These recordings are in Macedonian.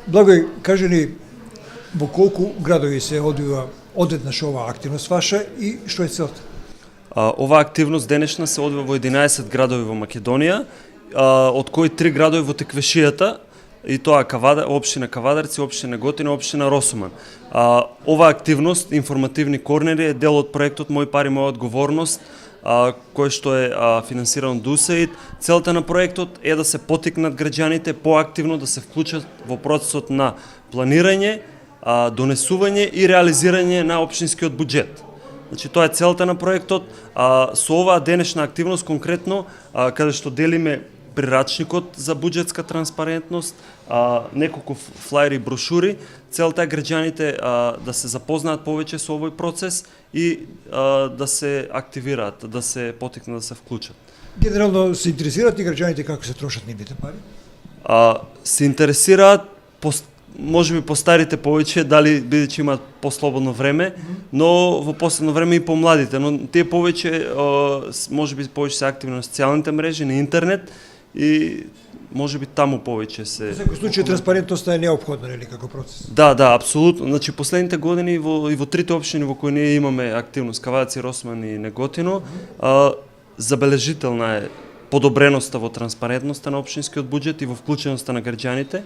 Благој, кажи ни, во колку градови се одвива одеднаш оваа активност ваша и што е целта? Оваа активност денешна се одвива во 11 градови во Македонија, од кои 3 градови во теквешијата, и тоа општина Кавадарци, општина Готина, општина Росуман. Оваа активност, информативни корнери, е дел од проектот Мој пари, моја одговорност, кој што е финансиран од USAID. Целта на проектот е да се потикнат граѓаните поактивно да се вклучат во процесот на планирање, донесување и реализирање на општинскиот буџет. Значи, тоа е целта на проектот. Со оваа денешна активност конкретно, каде што делиме прирачникот за буџетска транспарентност, неколку флаери и брошури, целта е граѓаните да се запознаат повеќе со овој процес и да се активираат, да се потикнат да се вклучат. Генерално се интересираат и граѓаните како се трошат нивните пари? Се интересираат, можеби по старите повеќе, дали бидејќи имаат послободно време, но во последно време и помладите, но тие повеќе можеби повеќе се активни на социјалните мрежи, на интернет и можеби таму повеќе се. Во секој случај транспарентноста е неопходна, нели, како процес? Да, апсолутно. Значи последните години и во трите општини во кои ние имаме активност, Кавадарци, Росман и Неготино, забележителна е подобреноста во транспарентноста на општинскиот буџет и во вклученоста на граѓаните.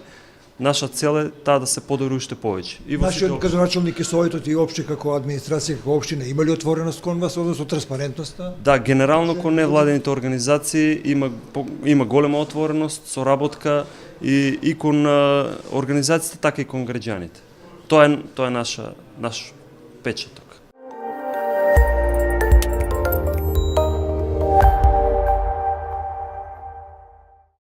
Наша цел е таа да се подобри уште повеќе. Нашиот градоначалник и советот и опште како администрација, како општина, има ли отвореност кон вас, односно транспарентноста? Да, генерално кон невладените организации има голема отвореност, соработка и кон организациите, така и кон граѓаните. Тоа е наш печат.